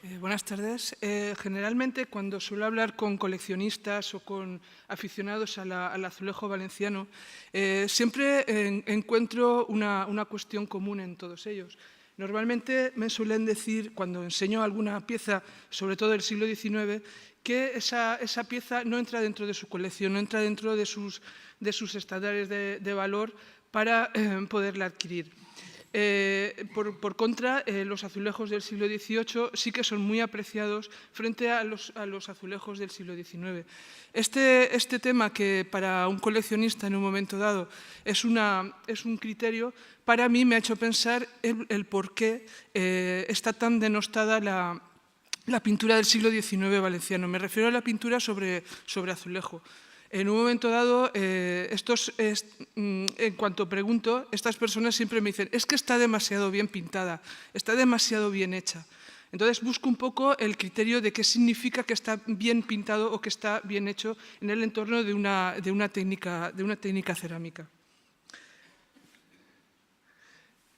Buenas tardes. Generalmente, cuando suelo hablar con coleccionistas o con aficionados al azulejo valenciano, siempre encuentro una cuestión común en todos ellos. Normalmente me suelen decir, cuando enseño alguna pieza, sobre todo del siglo XIX, que esa pieza no entra dentro de su colección, no entra dentro de sus estándares de valor para poderla adquirir. Por contra, los azulejos del siglo XVIII sí que son muy apreciados frente a los azulejos del siglo XIX. Este tema, que para un coleccionista en un momento dado es un criterio, para mí me ha hecho pensar el por qué está tan denostada la pintura del siglo XIX valenciano. Me refiero a la pintura sobre azulejo. En un momento dado, en cuanto pregunto, estas personas siempre me dicen: es que está demasiado bien pintada, está demasiado bien hecha. Entonces busco un poco el criterio de qué significa que está bien pintado o que está bien hecho en el entorno de una técnica cerámica.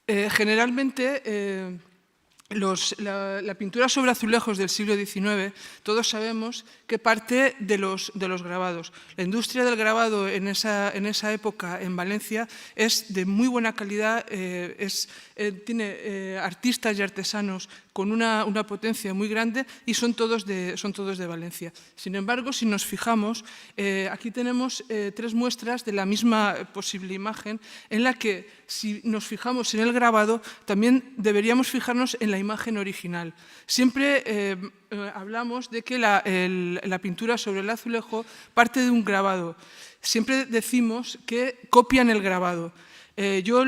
Generalmente, la pintura sobre azulejos del siglo XIX, todos sabemos que parte de los grabados. La industria del grabado en esa época en Valencia es de muy buena calidad, tiene artistas y artesanos con una potencia muy grande y son todos de Valencia. Sin embargo, si nos fijamos, aquí tenemos tres muestras de la misma posible imagen, en la que, si nos fijamos en el grabado, también deberíamos fijarnos en la imagen original. Siempre hablamos de que la pintura sobre el azulejo parte de un grabado. Siempre decimos que copian el grabado. Yo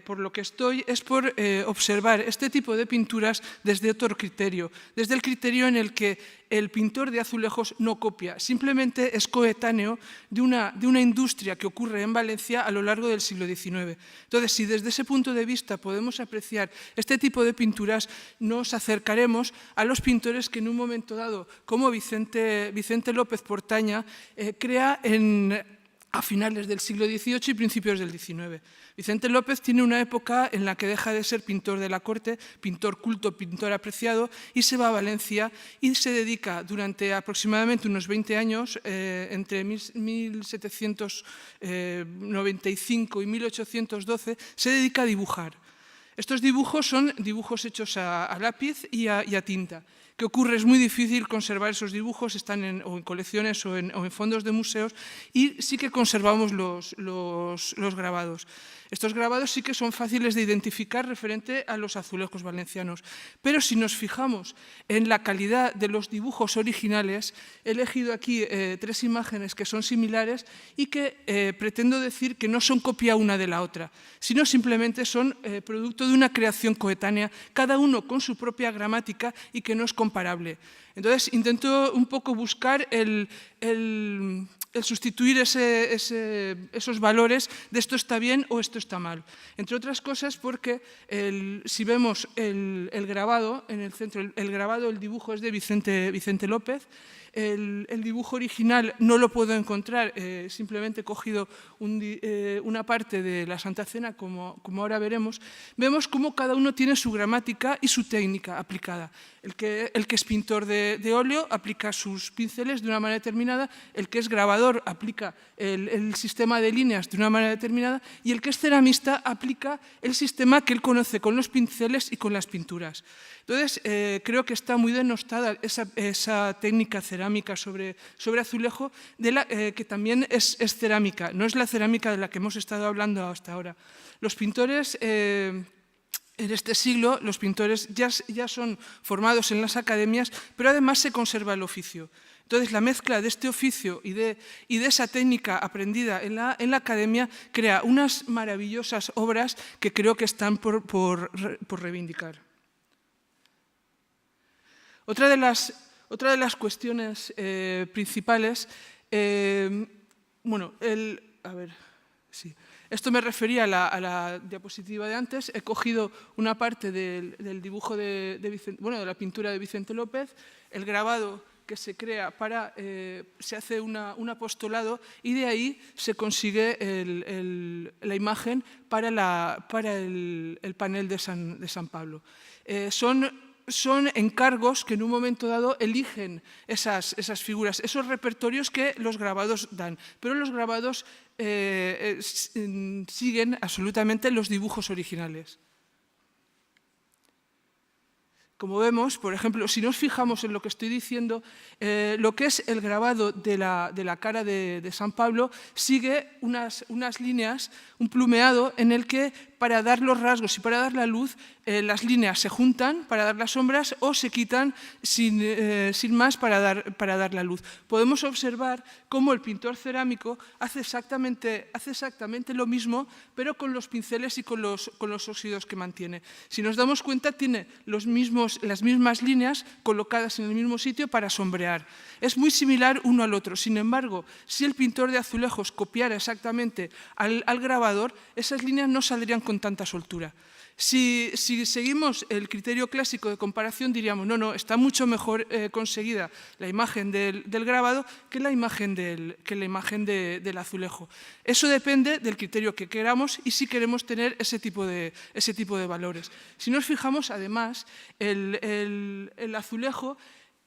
por lo que estoy es por observar este tipo de pinturas desde otro criterio, desde el criterio en el que el pintor de azulejos no copia, simplemente es coetáneo de una industria que ocurre en Valencia a lo largo del siglo XIX. Entonces, si desde ese punto de vista podemos apreciar este tipo de pinturas, nos acercaremos a los pintores que en un momento dado, como Vicente López Portaña, crea a finales del siglo XVIII y principios del XIX. Vicente López tiene una época en la que deja de ser pintor de la corte, pintor culto, pintor apreciado, y se va a Valencia y se dedica durante aproximadamente unos 20 años, entre 1795 y 1812, se dedica a dibujar. Estos dibujos son dibujos hechos a lápiz y a tinta. ¿Qué ocurre? Es muy difícil conservar esos dibujos, están en colecciones o en fondos de museos, y sí que conservamos los grabados. Estos grabados sí que son fáciles de identificar referente a los azulejos valencianos. Pero si nos fijamos en la calidad de los dibujos originales, he elegido aquí tres imágenes que son similares y que pretendo decir que no son copia una de la otra, sino simplemente son producto de una creación coetánea, cada uno con su propia gramática y que no es comparable. Entonces, intento un poco buscar el sustituir esos valores de esto está bien o esto está mal. Entre otras cosas porque si vemos el grabado en el centro, el dibujo es de Vicente López. El dibujo original no lo puedo encontrar, simplemente he cogido una parte de la Santa Cena, como ahora veremos. Vemos cómo cada uno tiene su gramática y su técnica aplicada. El que es pintor de óleo aplica sus pinceles de una manera determinada, el que es grabador aplica el sistema de líneas de una manera determinada, y el que es ceramista aplica el sistema que él conoce con los pinceles y con las pinturas. Entonces, creo que está muy denostada esa técnica cerámica sobre azulejo, que también es cerámica, no es la cerámica de la que hemos estado hablando hasta ahora. Los pintores, en este siglo, los pintores ya son formados en las academias, pero además se conserva el oficio. Entonces, la mezcla de este oficio y de esa técnica aprendida en la academia crea unas maravillosas obras que creo que están por reivindicar. Otra de las cuestiones principales, esto me refería a la diapositiva de antes. He cogido una parte del dibujo de la pintura de Vicente López, el grabado que se crea se hace un apostolado, y de ahí se consigue la imagen para el panel de San Pablo. Son son encargos que en un momento dado eligen esas figuras, esos repertorios que los grabados dan. Pero los grabados siguen absolutamente los dibujos originales. Como vemos, por ejemplo, si nos fijamos en lo que estoy diciendo, lo que es el grabado de la cara de San Pablo sigue unas líneas, un plumeado en el que para dar los rasgos y para dar la luz, las líneas se juntan para dar las sombras o se quitan sin más para dar la luz. Podemos observar cómo el pintor cerámico hace exactamente lo mismo, pero con los pinceles y con los óxidos que mantiene. Si nos damos cuenta, tiene las mismas líneas colocadas en el mismo sitio para sombrear. Es muy similar uno al otro. Sin embargo, si el pintor de azulejos copiara exactamente al grabador, esas líneas no saldrían con tanta soltura. Si seguimos el criterio clásico de comparación, diríamos, no, está mucho mejor conseguida la imagen del grabado que la imagen del azulejo. Eso depende del criterio que queramos y si queremos tener ese tipo de valores. Si nos fijamos, además, el azulejo,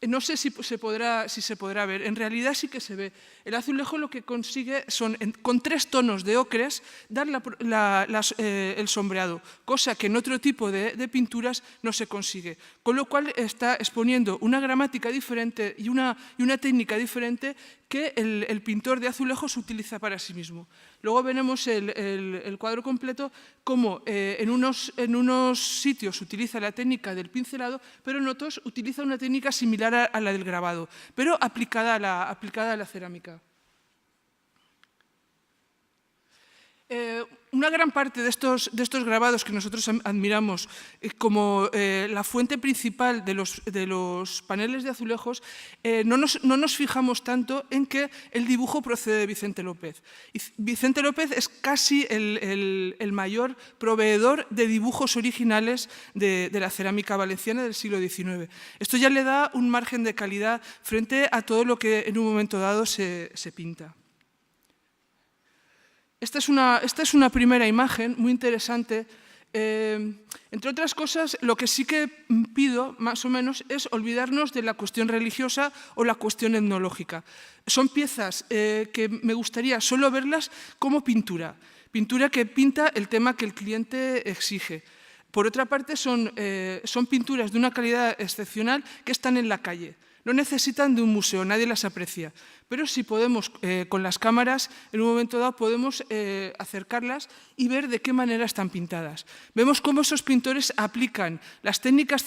no sé si se podrá ver, en realidad sí que se ve. El azulejo lo que consigue son, con 3 tonos de ocres, dar el sombreado, cosa que en otro tipo de pinturas no se consigue. Con lo cual está exponiendo una gramática diferente y una técnica diferente que el pintor de azulejos utiliza para sí mismo. Luego veremos el cuadro completo, cómo en unos sitios utiliza la técnica del pincelado, pero en otros utiliza una técnica similar a la del grabado, pero aplicada a la cerámica. Una gran parte de estos grabados que nosotros admiramos como la fuente principal de los paneles de azulejos, no nos fijamos tanto en que el dibujo procede de Vicente López. Y Vicente López es casi el mayor proveedor de dibujos originales de la cerámica valenciana del siglo XIX. Esto ya le da un margen de calidad frente a todo lo que en un momento dado se pinta. Esta es una primera imagen muy interesante. Entre otras cosas, lo que sí que pido, más o menos, es olvidarnos de la cuestión religiosa o la cuestión etnológica. Son piezas que me gustaría solo verlas como pintura que pinta el tema que el cliente exige. Por otra parte, son pinturas de una calidad excepcional que están en la calle. No necesitan de un museo, nadie las aprecia. Pero si podemos, con las cámaras, en un momento dado podemos acercarlas y ver de qué manera están pintadas. Vemos cómo esos pintores aplican las técnicas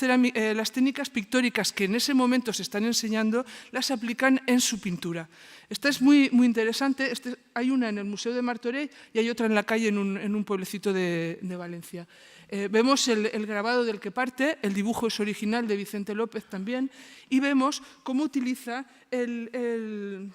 pictóricas que en ese momento se están enseñando, las aplican en su pintura. Esta es muy interesante. Hay una en el Museo de Martorell y hay otra en la calle en un pueblecito de Valencia. Vemos el grabado del que parte, el dibujo es original de Vicente López también, y vemos cómo utiliza el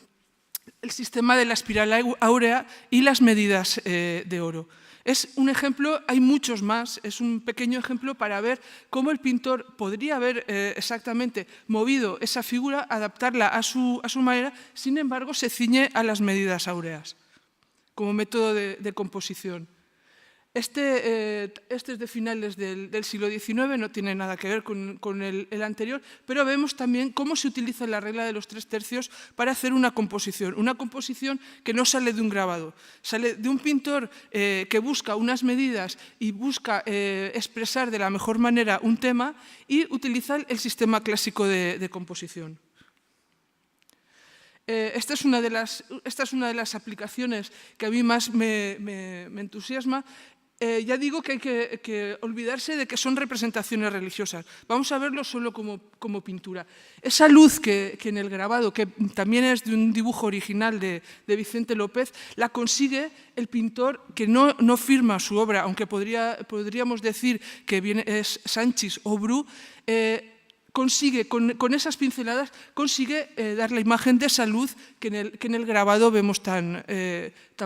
sistema de la espiral áurea y las medidas de oro. Es un ejemplo, hay muchos más, es un pequeño ejemplo para ver cómo el pintor podría haber exactamente movido esa figura, adaptarla a su manera, sin embargo se ciñe a las medidas áureas como método de composición. Este es de finales del siglo XIX, no tiene nada que ver con el anterior, pero vemos también cómo se utiliza la regla de los 3/3 para hacer una composición que no sale de un grabado, sale de un pintor que busca unas medidas y busca expresar de la mejor manera un tema y utiliza el sistema clásico de composición. Esta es una de las aplicaciones que a mí más me entusiasma. Ya digo que hay que olvidarse de que son representaciones religiosas. Vamos a verlo solo como pintura. Esa luz que en el grabado, que también es de un dibujo original de Vicente López, la consigue el pintor que no firma su obra, aunque podríamos decir que es Sanchis o Bru, consigue, con esas pinceladas, consigue dar la imagen de esa luz que en el grabado vemos tan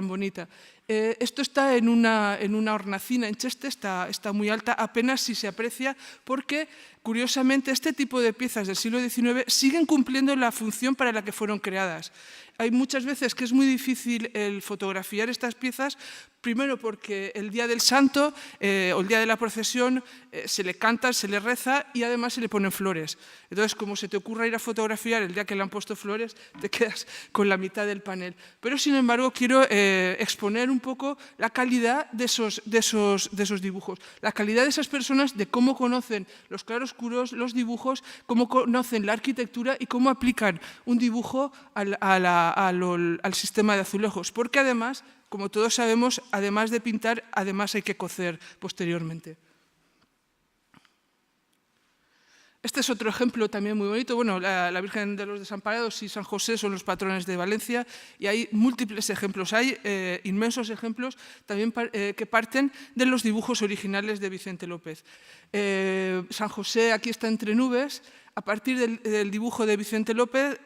bonita. Esto está en una hornacina en Cheste, está muy alta, apenas si se aprecia, porque curiosamente este tipo de piezas del siglo XIX siguen cumpliendo la función para la que fueron creadas. Hay muchas veces que es muy difícil el fotografiar estas piezas, primero porque el día del santo o el día de la procesión se le canta, se le reza y además se le ponen flores. Entonces, como se te ocurra ir a fotografiar el día que le han puesto flores, te quedas con la mitad del panel. Pero, sin embargo, quiero exponer un poco la calidad de esos dibujos, la calidad de esas personas, de cómo conocen los claroscuros, los dibujos, cómo conocen la arquitectura y cómo aplican un dibujo al sistema de azulejos. Porque además, como todos sabemos, además de pintar, además hay que cocer posteriormente. Este es otro ejemplo también muy bonito. Bueno, la Virgen de los Desamparados y San José son los patrones de Valencia y hay múltiples ejemplos. Hay inmensos ejemplos también que parten de los dibujos originales de Vicente López. San José aquí está entre nubes. A partir del dibujo de Vicente López,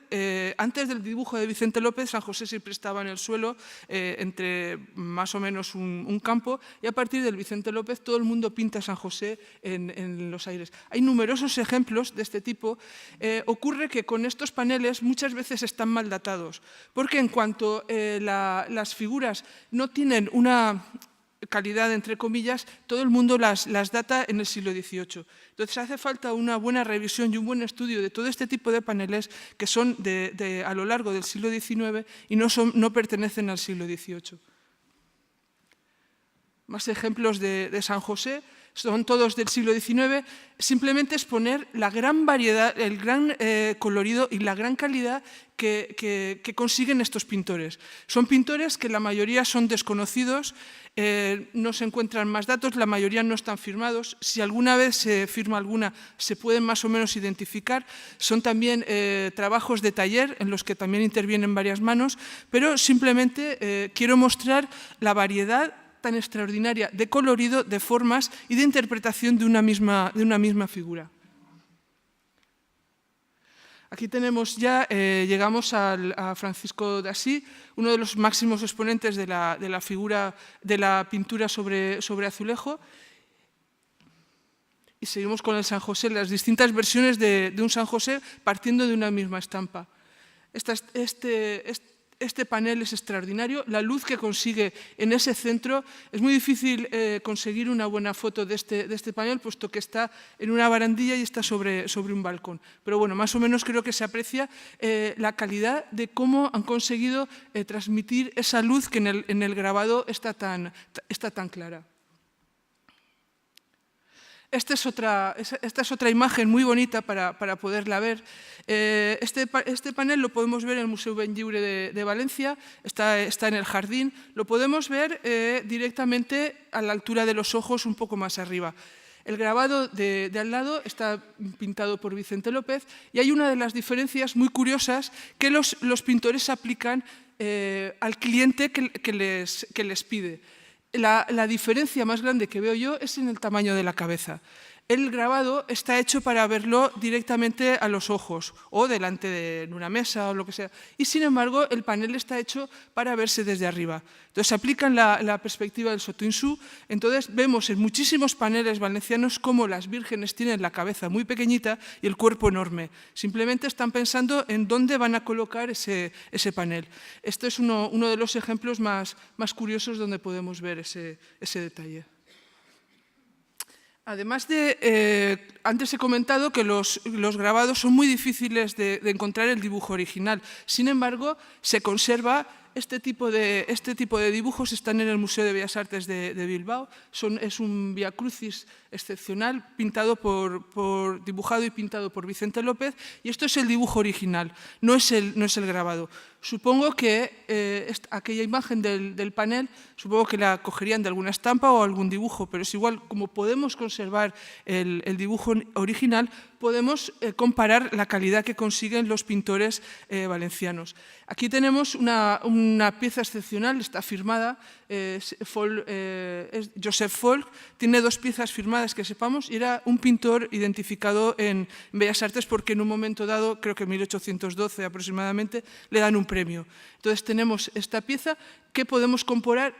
antes del dibujo de Vicente López, San José siempre estaba en el suelo, entre más o menos un campo, y a partir del Vicente López todo el mundo pinta a San José en los aires. Hay numerosos ejemplos de este tipo. Ocurre que con estos paneles muchas veces están mal datados, porque en cuanto las figuras no tienen una calidad, entre comillas, todo el mundo las data en el siglo XVIII. Entonces hace falta una buena revisión y un buen estudio de todo este tipo de paneles que son a lo largo del siglo XIX y no pertenecen al siglo XVIII. Más ejemplos de San José, son todos del siglo XIX, simplemente exponer la gran variedad, el gran colorido y la gran calidad que consiguen estos pintores. Son pintores que la mayoría son desconocidos, no se encuentran más datos, la mayoría no están firmados. Si alguna vez se firma alguna, se pueden más o menos identificar. Son también trabajos de taller en los que también intervienen varias manos, pero simplemente quiero mostrar la variedad tan extraordinaria de colorido, de formas y de interpretación de una misma figura. Aquí tenemos ya, llegamos a Francisco de Asís, uno de los máximos exponentes de la figura, de la pintura sobre azulejo. Y seguimos con el San José, las distintas versiones de un San José partiendo de una misma estampa. Este panel es extraordinario, la luz que consigue en ese centro. Es muy difícil conseguir una buena foto de este panel, puesto que está en una barandilla y está sobre un balcón. Pero bueno, más o menos creo que se aprecia la calidad de cómo han conseguido transmitir esa luz que en el grabado está tan clara. Esta es otra imagen muy bonita para poderla ver. Este panel lo podemos ver en el Museu Benlliure de Valencia, está en el jardín. Lo podemos ver directamente a la altura de los ojos, un poco más arriba. El grabado de al lado está pintado por Vicente López y hay una de las diferencias muy curiosas que los pintores aplican al cliente que les pide. La diferencia más grande que veo yo es en el tamaño de la cabeza. El grabado está hecho para verlo directamente a los ojos o delante de una mesa o lo que sea. Y sin embargo, el panel está hecho para verse desde arriba. Entonces, aplican la perspectiva del Sotoinsu. Entonces, vemos en muchísimos paneles valencianos cómo las vírgenes tienen la cabeza muy pequeñita y el cuerpo enorme. Simplemente están pensando en dónde van a colocar ese panel. Este es uno de los ejemplos más curiosos donde podemos ver ese detalle. Además antes he comentado que los grabados son muy difíciles de encontrar el dibujo original. Sin embargo, se conserva este tipo de dibujos, están en el Museo de Bellas Artes de Bilbao. Es un Vía Crucis excepcional, dibujado y pintado por Vicente López, y esto es el dibujo original, no es el grabado. Supongo que aquella imagen del panel, supongo que la cogerían de alguna estampa o algún dibujo, pero es igual, como podemos conservar el dibujo original, podemos comparar la calidad que consiguen los pintores valencianos. Aquí tenemos una pieza excepcional, está firmada, Josep Folch, tiene 2 piezas firmadas que sepamos, y era un pintor identificado en Bellas Artes porque en un momento dado, creo que en 1812 aproximadamente, le dan un premio. Entonces tenemos esta pieza que podemos comparar,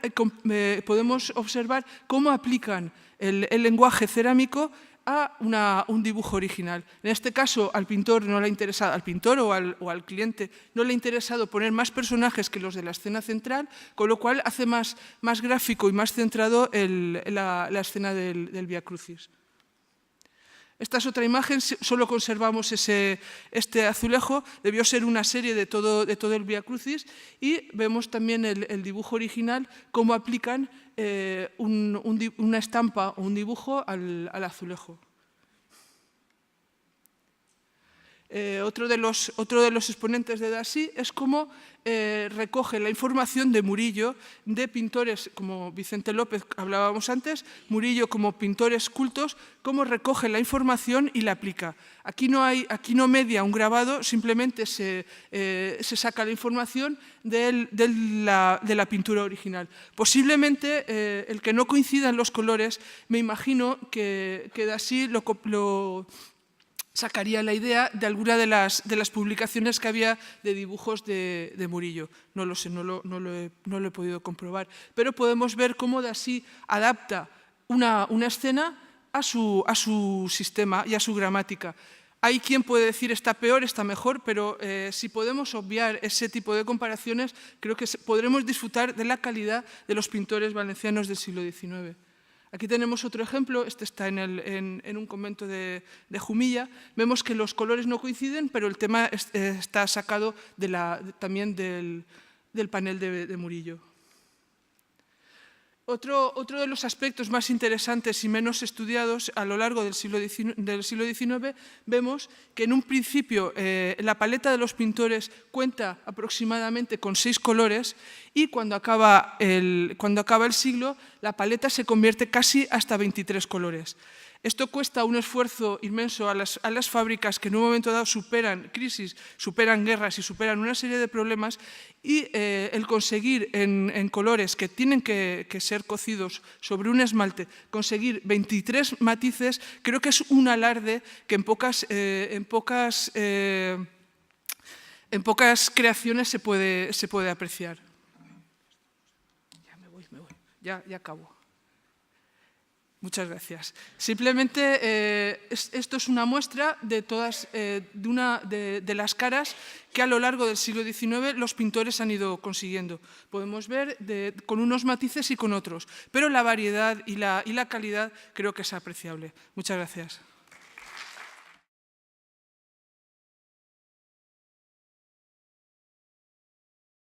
podemos observar cómo aplican el lenguaje cerámico a un dibujo original. En este caso, al pintor no le ha interesado, al pintor o al cliente no le ha interesado poner más personajes que los de la escena central, con lo cual hace más gráfico y más centrado la escena del Vía Crucis. Esta es otra imagen, solo conservamos este azulejo, debió ser una serie de todo el Vía Crucis, y vemos también el dibujo original, cómo aplican una estampa o un dibujo al azulejo. Otro de los exponentes de Dassí es cómo recoge la información de Murillo, de pintores como Vicente López, que hablábamos antes, Murillo como pintores cultos, cómo recoge la información y la aplica. Aquí no media un grabado, simplemente se saca la información de la pintura original. Posiblemente el que no coincidan los colores, me imagino que Dassí lo sacaría la idea de alguna de las publicaciones que había de dibujos de Murillo. No lo sé, no lo he podido comprobar. Pero podemos ver cómo Dassí adapta una escena a su sistema y a su gramática. Hay quien puede decir está peor, está mejor, pero si podemos obviar ese tipo de comparaciones, creo que podremos disfrutar de la calidad de los pintores valencianos del siglo XIX. Aquí tenemos otro ejemplo, este está en un convento de Jumilla. Vemos que los colores no coinciden, pero el tema está sacado también del panel de Murillo. Otro de los aspectos más interesantes y menos estudiados a lo largo del siglo XIX, vemos que en un principio la paleta de los pintores cuenta aproximadamente con 6 colores, y cuando acaba el siglo la paleta se convierte casi hasta 23 colores. Esto cuesta un esfuerzo inmenso a las fábricas, que en un momento dado superan crisis, superan guerras y superan una serie de problemas, y el conseguir en colores que tienen que ser cocidos sobre un esmalte, conseguir 23 matices, creo que es un alarde que en pocas creaciones se puede apreciar. Ya acabo. Muchas gracias. Simplemente esto es una muestra de las caras que a lo largo del siglo XIX los pintores han ido consiguiendo. Podemos ver con unos matices y con otros, pero la variedad y la calidad creo que es apreciable. Muchas gracias.